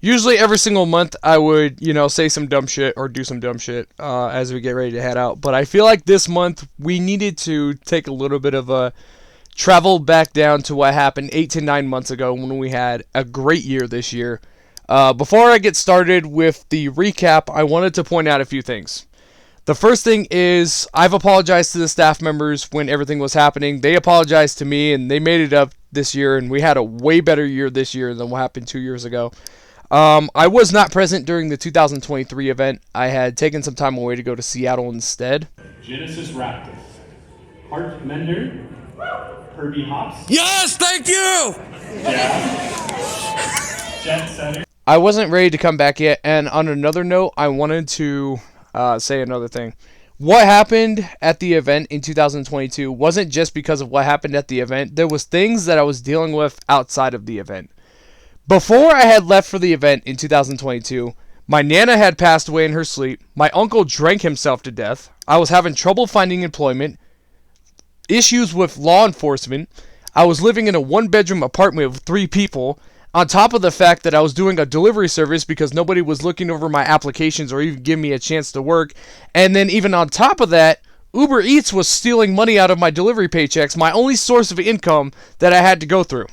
usually every single month I would, say some dumb shit or do some dumb shit as we get ready to head out. But I feel like this month we needed to take a little bit of a travel back down to what happened 8 to 9 months ago when we had a great year this year. Before I get started with the recap, I wanted to point out a few things. The first thing is I've apologized to the staff members when everything was happening. They apologized to me and they made it up this year, and we had a way better year this year than what happened 2 years ago. I was not present during the 2023 event. I had taken some time away to go to Seattle instead. Genesis Raptors, Hart Mender, Herbie Hops. Yes, thank you! Yeah. Jet Setter. I wasn't ready to come back yet, and on another note, I wanted to say another thing. What happened at the event in 2022 wasn't just because of what happened at the event. There was things that I was dealing with outside of the event. Before I had left for the event in 2022, my Nana had passed away in her sleep. My uncle drank himself to death. I was having trouble finding employment. Issues with law enforcement. I was living in a 1-bedroom apartment with 3 people. On top of the fact that I was doing a delivery service because nobody was looking over my applications or even giving me a chance to work. And then even on top of that, Uber Eats was stealing money out of my delivery paychecks, my only source of income that I had to go through.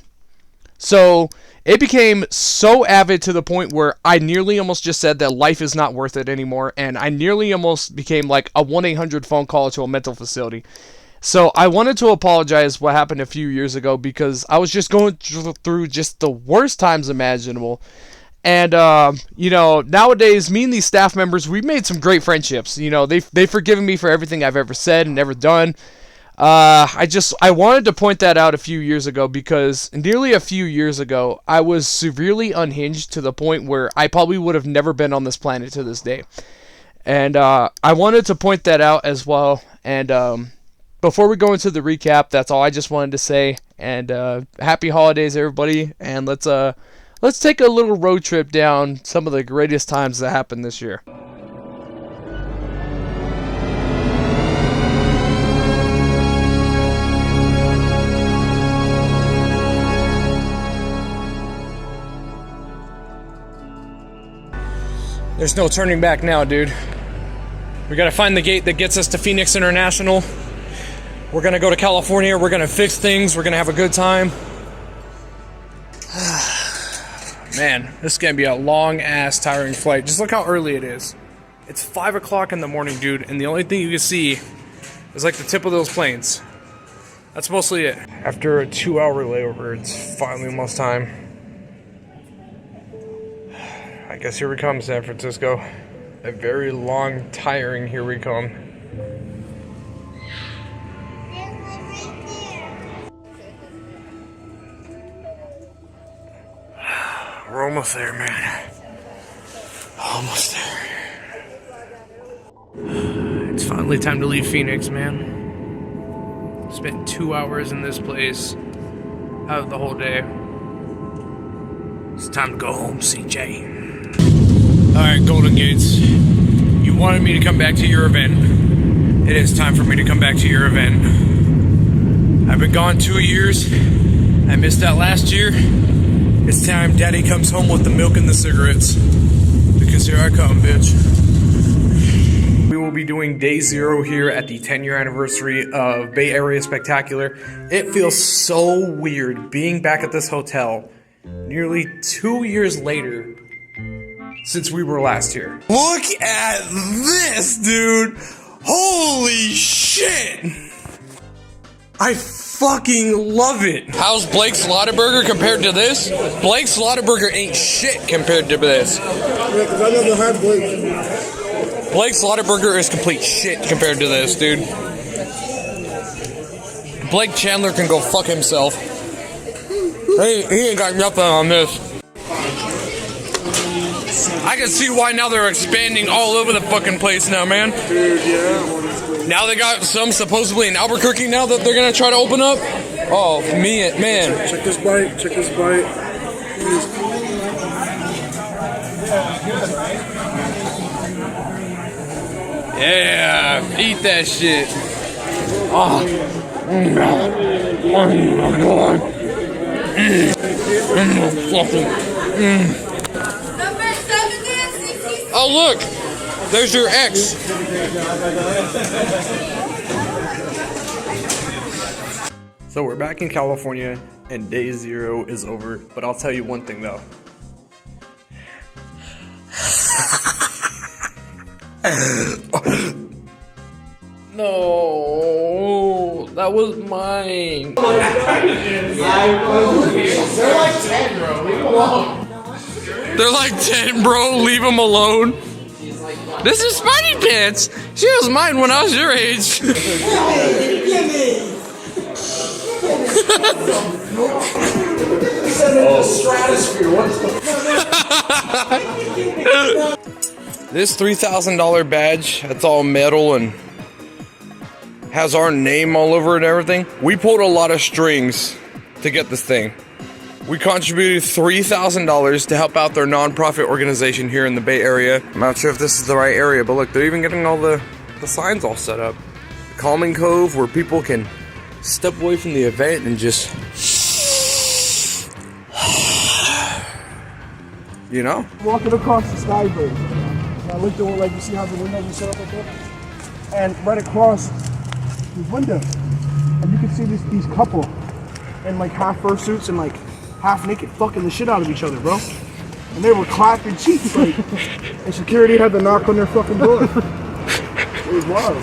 So it became so avid to the point where I nearly almost just said that life is not worth it anymore. And I nearly almost became like a 1-800 phone call to a mental facility. So I wanted to apologize what happened a few years ago because I was just going through just the worst times imaginable. And, nowadays, me and these staff members, we've made some great friendships. They've forgiven me for everything I've ever said and ever done. I wanted to point that out a few years ago because nearly a few years ago, I was severely unhinged to the point where I probably would have never been on this planet to this day. And I wanted to point that out as well. And before we go into the recap, that's all I just wanted to say. And happy holidays, everybody. And let's take a little road trip down some of the greatest times that happened this year. There's no turning back now, dude. We gotta find the gate that gets us to Phoenix International. We're gonna go to California. We're gonna fix things. We're gonna have a good time. Man, this is gonna be a long-ass, tiring flight. Just look how early it is. It's 5 o'clock in the morning, dude, and the only thing you can see is like the tip of those planes. That's mostly it. After a 2-hour layover, it's finally almost time. I guess here we come, San Francisco. A very long, tiring here we come. We're almost there, man. Almost there. It's finally time to leave Phoenix, man. Spent 2 hours in this place out of the whole day. It's time to go home, CJ. Alright, Golden Gates. You wanted me to come back to your event. It is time for me to come back to your event. I've been gone 2 years. I missed that last year. It's time Daddy comes home with the milk and the cigarettes. Because here I come, bitch. We will be doing day 0 here at the 10-year anniversary of Bay Area Spectacular. It feels so weird being back at this hotel nearly 2 years later since we were last here. Look at this, dude! Holy shit! I fucking love it! How's Blake Slaughterburger compared to this? Blake Slaughterburger ain't shit compared to this. Yeah, because I never had Blake. Blake Slaughterburger is complete shit compared to this, dude. Blake Chandler can go fuck himself. He ain't got nothing on this. I can see why now they're expanding all over the fucking place now, man. Dude, yeah. Now they got some supposedly in Albuquerque now that they're gonna try to open up. Oh, man. Check this bite. Check this bite. Yeah, eat that shit. Oh my god. Oh, look. There's your ex. So we're back in California, and day 0 is over. But I'll tell you one thing, though. No, that was mine. They're like 10, bro. Leave them alone. They're like 10, bro. Leave them alone. This is Spidey Pants. She was mine when I was your age. This $3,000 badge, that's all metal and has our name all over it and everything. We pulled a lot of strings to get this thing. We contributed $3,000 to help out their nonprofit organization here in the Bay Area. I'm not sure if this is the right area, but look, they're even getting all the signs all set up. Calming Cove, where people can step away from the event and just, you know? Walking across the sky bridge. I looked over, like, you see how the windows are set up like that? And right across these windows, and you can see these couple in like half fursuits and like half naked fucking the shit out of each other, bro. And they were clapping cheeks, like, and security had to knock on their fucking door. It was wild.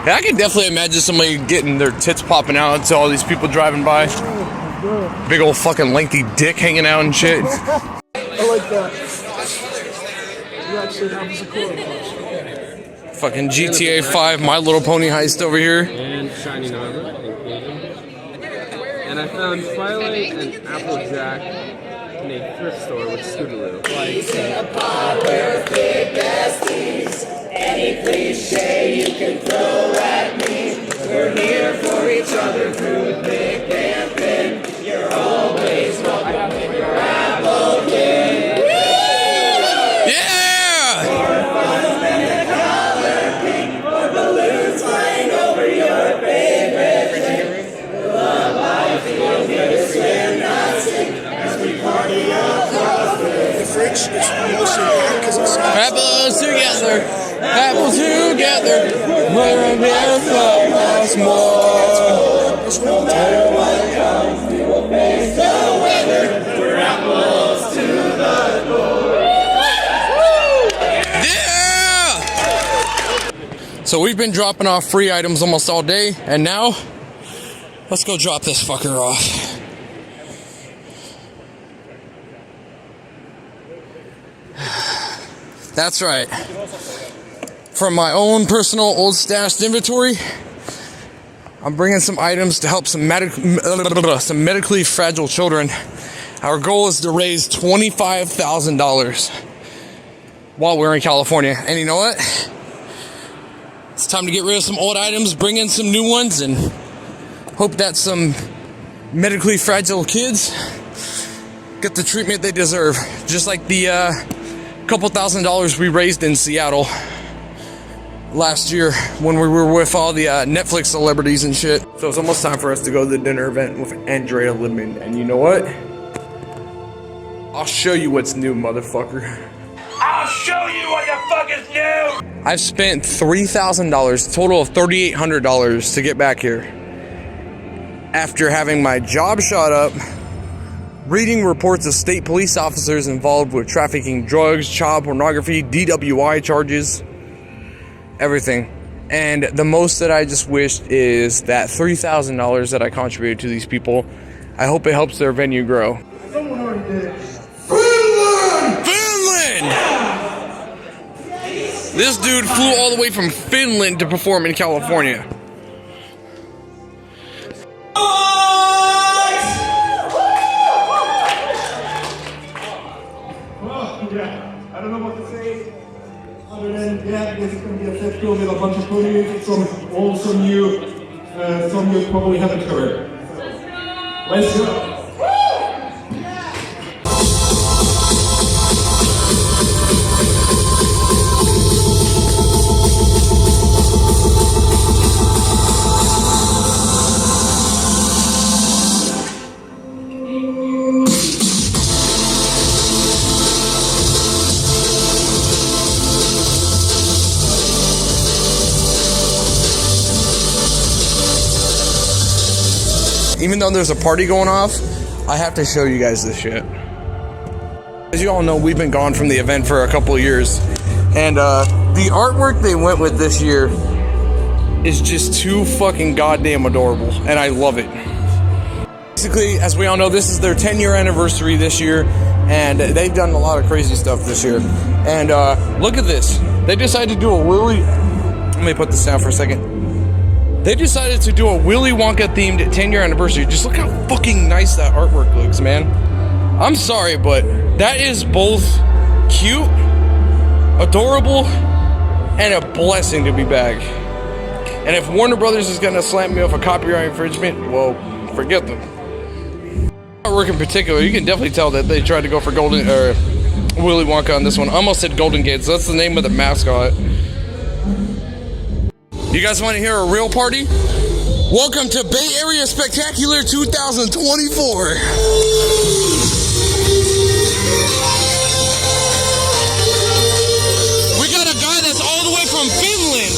Yeah, I can definitely imagine somebody getting their tits popping out to all these people driving by. Big old fucking lengthy dick hanging out and shit. I like that. You actually have this accord. Fucking GTA 5 My Little Pony heist over here. And Shining Armor included. And I found Twilight and Applejack in a thrift store with Scootaloo. Any cliche you can throw at me. We're here for each other through thick and thin. You're always welcome in your apple kid. Yeah! More fun than the color pink or balloons flying over your favorite drink. The love I feel here is fantastic as we party across the Fridge is mostly black because it's Apples together, apples together, we're a bit much more. no matter what comes, we will face the weather. We're apples to the core. Yeah! So we've been dropping off free items almost all day, and now let's go drop this fucker off. That's right. From my own personal old stashed inventory, I'm bringing some items to help some medically fragile children. Our goal is to raise $25,000 while we're in California. And you know what? It's time to get rid of some old items, bring in some new ones, and hope that some medically fragile kids get the treatment they deserve. Just like the couple $1,000s we raised in Seattle last year when we were with all the Netflix celebrities and shit. So it's almost time for us to go to the dinner event with Andrea Libman. And you know what? I'll show you what's new, motherfucker. I'll show you what the fuck is new! I've spent $3,000, total of $3,800 to get back here. After having my job shot up, reading reports of state police officers involved with trafficking drugs, child pornography, DWI charges, everything. And the most that I just wished is that $3,000 that I contributed to these people, I hope it helps their venue grow. Someone already did it. Finland! This dude flew all the way from Finland to perform in California. Yeah, I don't know what to say other than yeah, this is going to be a set show with a bunch of ponies from all some you probably haven't heard. Let's go. even though there's a party going off, I have to show you guys this shit. As you all know, we've been gone from the event for a couple of years, and the artwork they went with this year is just too fucking goddamn adorable, and I love it. Basically, as we all know, this is their 10-year anniversary this year, and they've done a lot of crazy stuff this year. And look at this. They decided to do a Willy... Let me put this down for a second. They decided to do a Willy Wonka themed 10-year anniversary. Just look how fucking nice that artwork looks, man. I'm sorry, but that is both cute, adorable, and a blessing to be back. And if Warner Brothers is gonna slam me off a copyright infringement, well, forget them. Artwork in particular, you can definitely tell that they tried to go for Willy Wonka on this one. I almost said Golden Gates. That's the name of the mascot. You guys want to hear a real party? Welcome to Bay Area Spectacular 2024. We got a guy that's all the way from Finland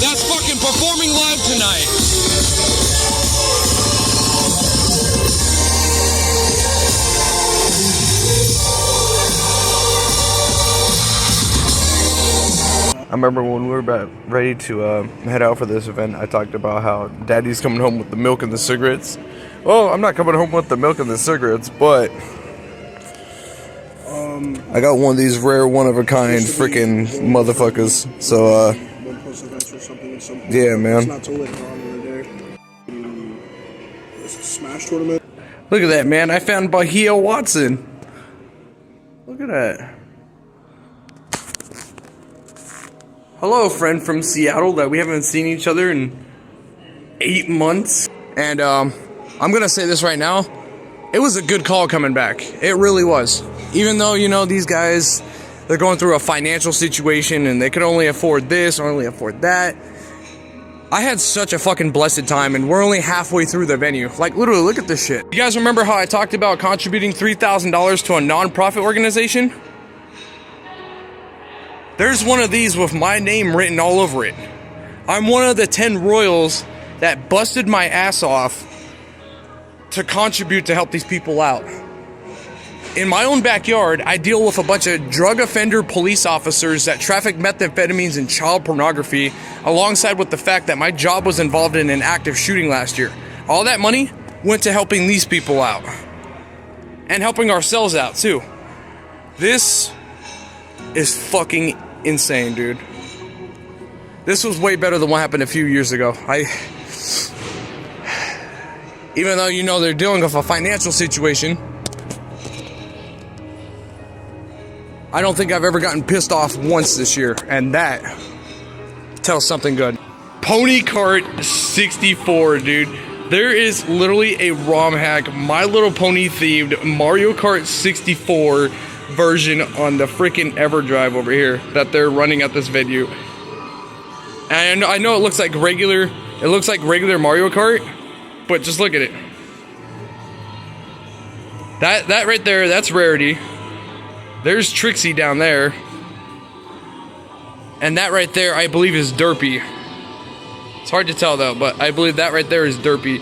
that's fucking performing live tonight. I remember when we were about ready to head out for this event, I talked about how Daddy's coming home with the milk and the cigarettes. Well, I'm not coming home with the milk and the cigarettes, but I got one of these rare, one-of-a-kind freaking motherfuckers. So, yeah, man. Smash tournament. Look at that, man. I found Bahia Watson. Look at that. Hello, friend from Seattle that we haven't seen each other in 8 months. And I'm gonna say this right now. It was a good call coming back. It really was. Even though, you know, these guys, they're going through a financial situation and they could only afford this or only afford that. I had such a fucking blessed time, and we're only halfway through the venue. Like, literally, look at this shit. You guys remember how I talked about contributing $3,000 to a non-profit organization? There's one of these with my name written all over it. I'm one of the 10 royals that busted my ass off to contribute to help these people out. In my own backyard, I deal with a bunch of drug offender police officers that traffic methamphetamines and child pornography, alongside with the fact that my job was involved in an active shooting last year. All that money went to helping these people out. And helping ourselves out, too. This is fucking insane, dude. This was way better than what happened a few years ago. Even though, you know, they're dealing with a financial situation, I don't think I've ever gotten pissed off once this year, and that tells something good. Pony Cart 64, dude. There is literally a ROM hack, My Little Pony themed Mario Kart 64 version on the freaking EverDrive over here that they're running at this venue. And I know it looks like regular Mario Kart, but just look at it. That right there, that's Rarity. There's Trixie down there. And that right there, I believe, is Derpy. It's hard to tell though, but I believe that right there is Derpy.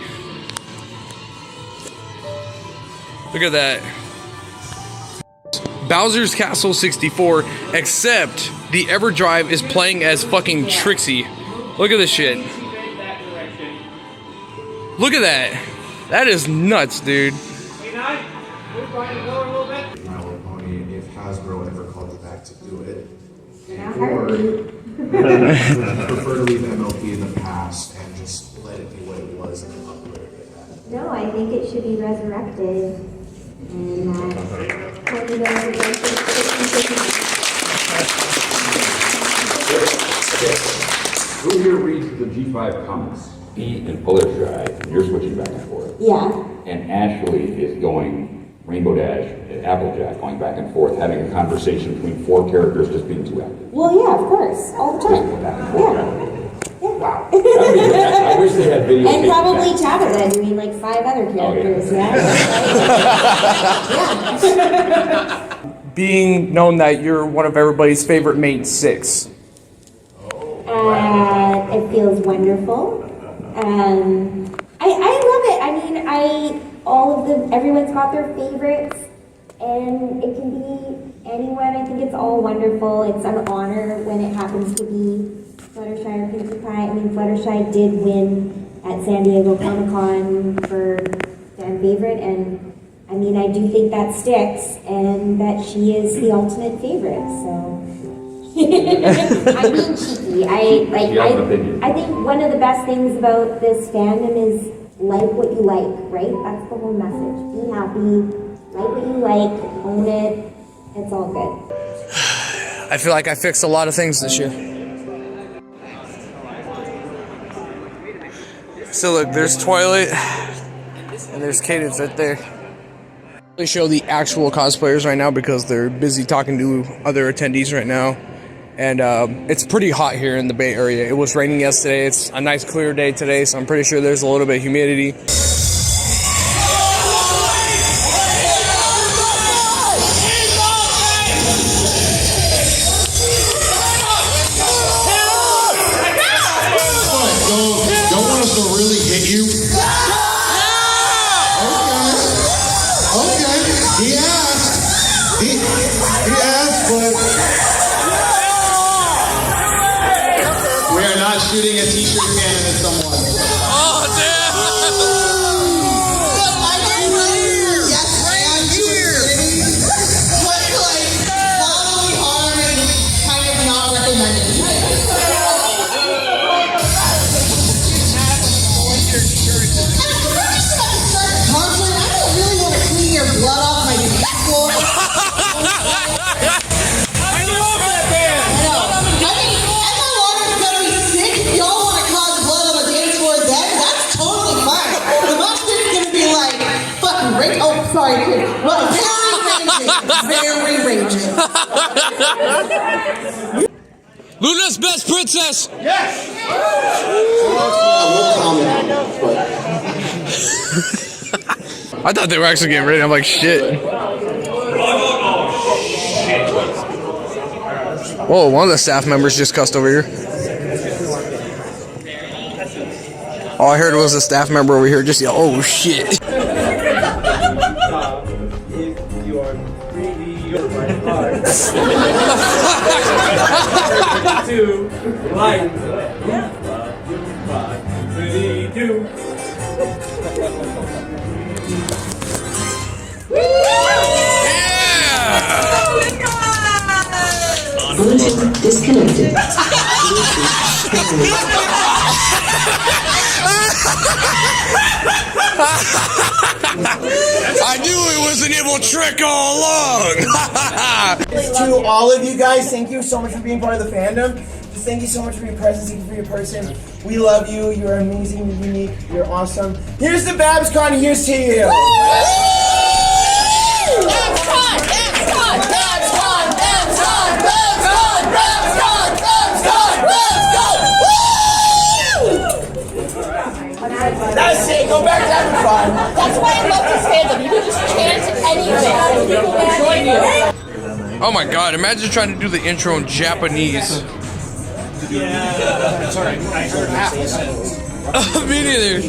Look at that. Bowser's Castle 64, except the EverDrive is playing as fucking Trixie. Look at this shit. Look at that. That is nuts, dude. My Little Pony, if Hasbro ever called you back to do it, or prefer to leave MLP in the past and just let it be what it was and then upgrade it. No, I think it should be resurrected. And Who here reads the G5 comics? Me and Fuller Drive, and you're switching back and forth. yeah. And Ashley is going Rainbow Dash and Applejack, going back and forth, having a conversation between 4 characters just being too active. Well, yeah, of course, all the Just time. back and forth. Yeah. Wow. I wish they had video. And probably Tabitha doing like 5 other characters. Yeah. Being known that you're one of everybody's favorite main 6. It feels wonderful. I love it. I mean, everyone's got their favorites, and it can be anyone. I think it's all wonderful. It's an honor when it happens to be Fluttershy or Pinkie Pie. I mean, Fluttershy did win at San Diego Comic-Con for fan favorite, and I mean, I do think that sticks, and that she is the ultimate favorite, so. I'm being cheeky. I think one of the best things about this fandom is like what you like, right? That's the whole message. Be happy, like what you like, own it, it's all good. I feel like I fixed a lot of things this year. So look, there's Twilight, and there's Cadence right there. They show the actual cosplayers right now because they're busy talking to other attendees right now. And it's pretty hot here in the Bay Area. It was raining yesterday. It's a nice clear day today, so I'm pretty sure there's a little bit of humidity. Don't want us to really hit you? Okay. He asked. He asked, but we are not shooting a t-shirt cannon at someone. Oh, damn! Yes, I'm here. But like, following hard and kind of not recommended. Constantly, I don't really want to clean your blood off my floor. I love that band! I know. I mean, Emma Waters is gonna be sick. If y'all want to cause blood on the dance floor then, that's totally fine. The mosh pit's gonna be like, fucking rage. Oh, sorry, kid. Well, very raging. Luna's best princess! I thought they were actually getting ready. I'm like, shit. Whoa, one of the staff members just cussed over here. All I heard was a staff member over here just yell, oh shit. Disconnected. I knew it was an evil trick all along. To all of you guys, thank you so much for being part of the fandom. Just thank you so much for your presence, thank you for your person. We love you, you're amazing, you're unique, you're awesome. Here's the BABSCon, here's to you. That's it, go back to having fun. That's why I love this fandom. You can just chant anything. People will join you. Oh my god, imagine trying to do the intro in Japanese. Yeah, sorry, I heard half. Me neither.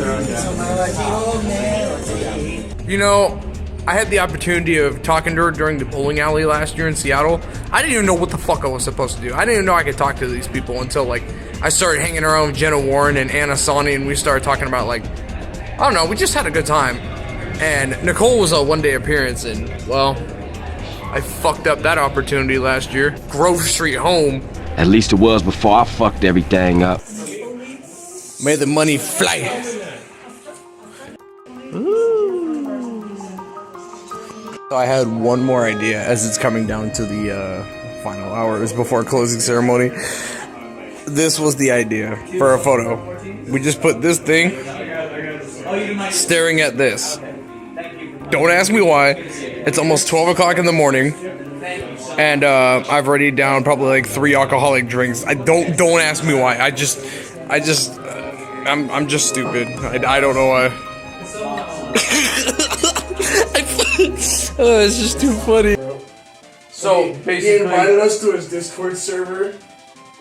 You know, I had the opportunity of talking to her during the bowling alley last year in Seattle. I didn't even know what the fuck I was supposed to do. I didn't even know I could talk to these people until like I started hanging around with Jenna Warren and Anna Sani, and we started talking about like, I don't know, we just had a good time. And Nicole was a one-day appearance, and well, I fucked up that opportunity last year. Grove Street home. At least it was before I fucked everything up. May the money fly. So I had one more idea as it's coming down to the final hours before closing ceremony. This was the idea for a photo. We just put this thing staring at this. Don't ask me why. It's almost 12 o'clock in the morning. And I've already down probably like 3 alcoholic drinks. Don't ask me why. I'm just stupid. I don't know why. Oh, it's just too funny. So basically, he invited us to his Discord server,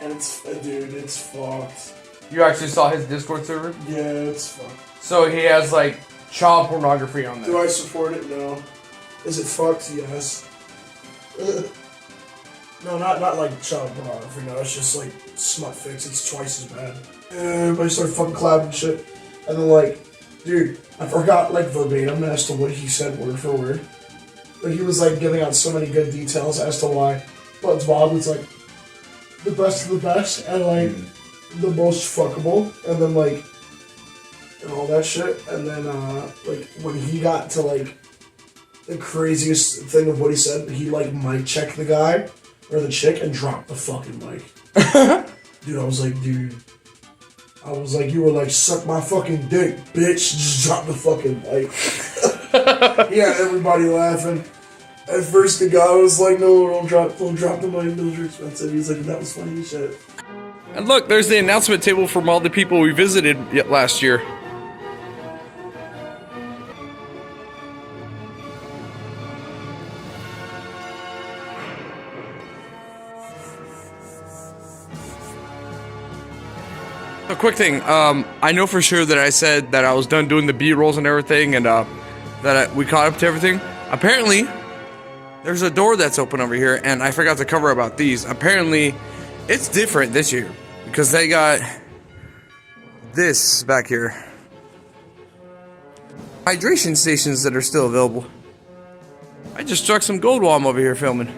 and it's dude, it's fucked. You actually saw his Discord server? Yeah, it's fucked. So he has like child pornography on Do there. I support it? No. Is it fucked? Yes. No, not like child pornography. No, it's just like smut fix. It's twice as bad. Everybody started fucking clapping shit, and then like, dude, I forgot like verbatim as to what he said word for word, but he was like giving out so many good details as to why Bugs Bob is like the best of the best and like the most fuckable, and then like and all that shit, and then like when he got to like the craziest thing of what he said, he like mic checked the guy or the chick and dropped the fucking mic. Dude, I was like, you were like, suck my fucking dick, bitch. Just drop the fucking mic. Yeah, everybody laughing. At first, the guy was like, no, don't drop the mic. Those are expensive. He's like, that was funny as shit. And look, there's the announcement table from all the people we visited last year. A quick thing, I know for sure that I said that I was done doing the B-rolls and everything, and we caught up to everything. Apparently, there's a door that's open over here, and I forgot to cover about these. Apparently, it's different this year, because they got this back here. Hydration stations that are still available. I just struck some gold while I'm over here filming.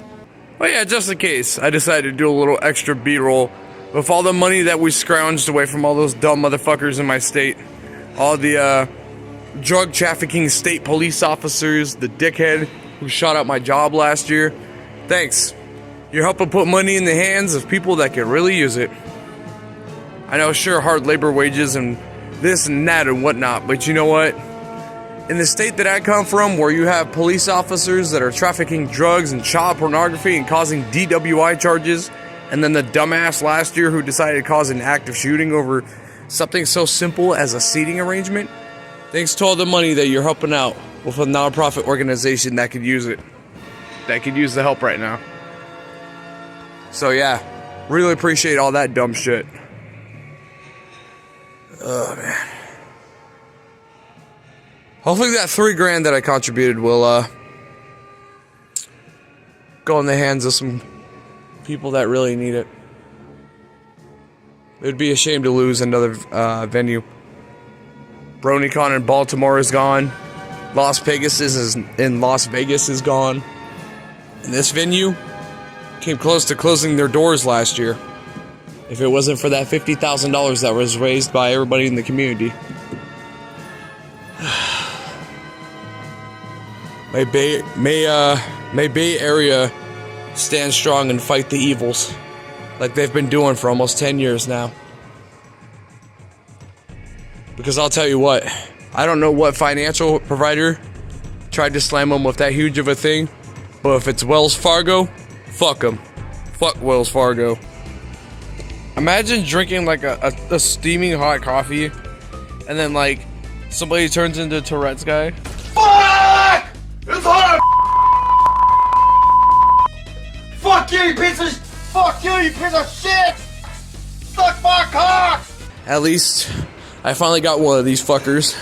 But yeah, just in case, I decided to do a little extra B-roll with all the money that we scrounged away from all those dumb motherfuckers in my state. All the drug trafficking state police officers, the dickhead who shot up my job last year. Thanks. You're helping put money in the hands of people that can really use it. I know, sure, hard labor wages and this and that and whatnot, but you know what? In the state that I come from, where you have police officers that are trafficking drugs and child pornography and causing DWI charges, and then the dumbass last year who decided to cause an active shooting over something so simple as a seating arrangement, thanks to all the money that you're helping out with a non-profit organization that could use it. That could use the help right now. So yeah, really appreciate all that dumb shit. Oh man. Hopefully that $3,000 that I contributed will go in the hands of some people that really need it. It would be a shame to lose another venue. BronyCon in Baltimore is gone. Las Vegas is gone. And this venue came close to closing their doors last year. If it wasn't for that $50,000 that was raised by everybody in the community. May Bay Area stand strong and fight the evils like they've been doing for almost 10 years now. Because I'll tell you what, I don't know what financial provider tried to slam them with that huge of a thing, but if it's Wells Fargo, fuck them. Fuck Wells Fargo. Imagine drinking like a steaming hot coffee and then like somebody turns into Tourette's guy. Fuck! It's hot! Fuck you, you piece of shit! Suck my cock! At least I finally got one of these fuckers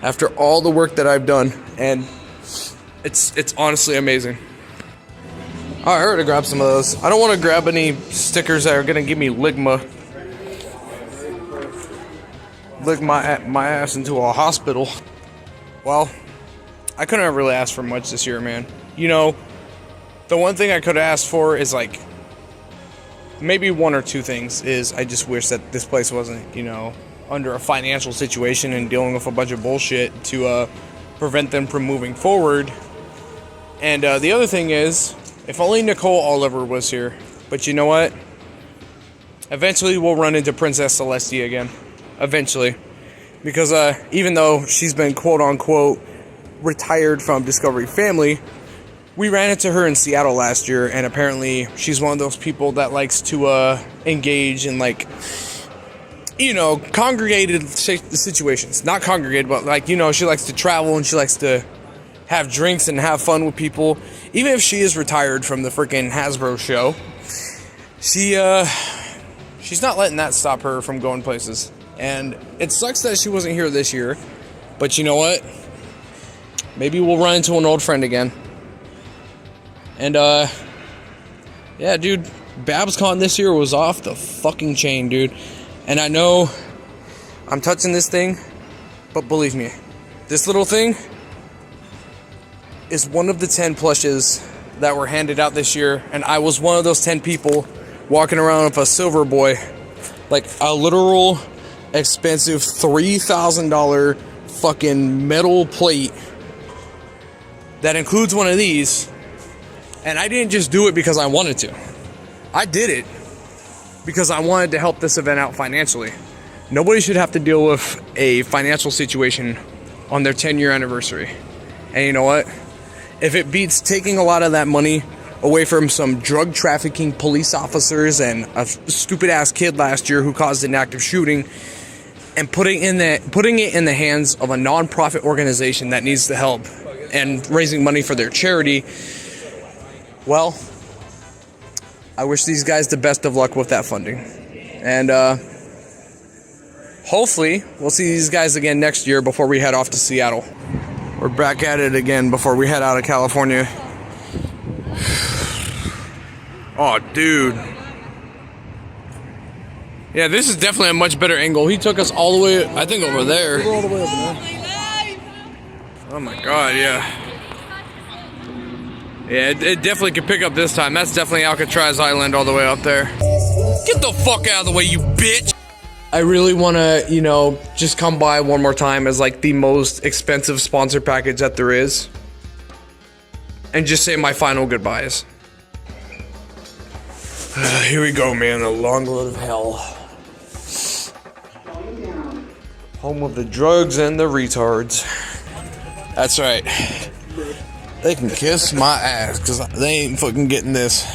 after all the work that I've done, and it's honestly amazing. I heard to grab some of those. I don't want to grab any stickers that are gonna give me lick my ass into a hospital. Well, I couldn't have really asked for much this year, man. You know, the one thing I could have asked for is like maybe one or two things. Is I just wish that this place wasn't, you know, under a financial situation and dealing with a bunch of bullshit to prevent them from moving forward. And the other thing is, if only Nicole Oliver was here. But you know what? Eventually we'll run into Princess Celestia again. Eventually. Because even though she's been quote-unquote retired from Discovery Family, we ran into her in Seattle last year, and apparently she's one of those people that likes to engage in, like, you know, congregated situations. Not congregated, but, like, you know, she likes to travel and she likes to have drinks and have fun with people. Even if she is retired from the freaking Hasbro show, she's not letting that stop her from going places. And it sucks that she wasn't here this year, but you know what? Maybe we'll run into an old friend again. And, yeah, dude, BABSCon this year was off the fucking chain, dude. And I know I'm touching this thing, but believe me, this little thing is one of the 10 plushes that were handed out this year, and I was one of those 10 people walking around with a silver boy, like a literal expensive $3,000 fucking metal plate that includes one of these. And I didn't just do it because I wanted to. I did it because I wanted to help this event out financially. Nobody should have to deal with a financial situation on their 10-year anniversary. And you know what? If it beats taking a lot of that money away from some drug trafficking police officers and a stupid ass kid last year who caused an active shooting, and putting it in the hands of a non-profit organization that needs the help and raising money for their charity, well, I wish these guys the best of luck with that funding. And hopefully we'll see these guys again next year before we head off to Seattle. We're back at it again before we head out of California. Oh, dude. Yeah, this is definitely a much better angle. He took us all the way, I think, over there. All the way over there. Oh my god, yeah. Yeah, it definitely could pick up this time. That's definitely Alcatraz Island all the way up there. Get the fuck out of the way, you bitch! I really want to, you know, just come by one more time as like the most expensive sponsor package that there is. And just say my final goodbyes. Here we go, man. A long road of hell. Home of the drugs and the retards. That's right. They can kiss my ass, because they ain't fucking getting this.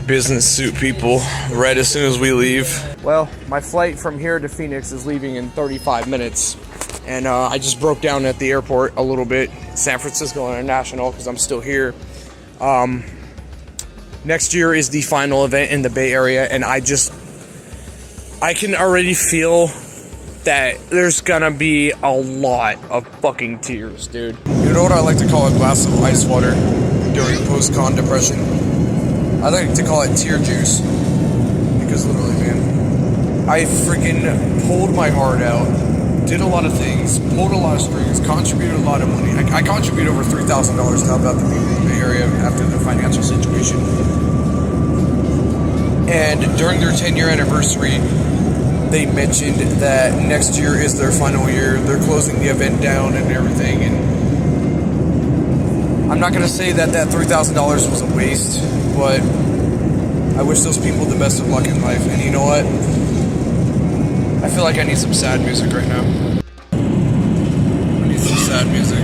Business suit people, right as soon as we leave. Well, my flight from here to Phoenix is leaving in 35 minutes. And I just broke down at the airport a little bit. San Francisco International, because I'm still here. Next year is the final event in the Bay Area, and I can already feel that there's gonna be a lot of fucking tears, dude. You know what I like to call a glass of ice water during post-con depression? I like to call it tear juice. Because literally, man, I freaking pulled my heart out, did a lot of things, pulled a lot of strings, contributed a lot of money. I contributed over $3,000 to help out the people in the Bay Area after the financial situation. And during their 10-year anniversary, they mentioned that next year is their final year. They're closing the event down and everything. And I'm not gonna say that that $3,000 was a waste, but I wish those people the best of luck in life. And you know what? I feel like I need some sad music right now. I need some sad music.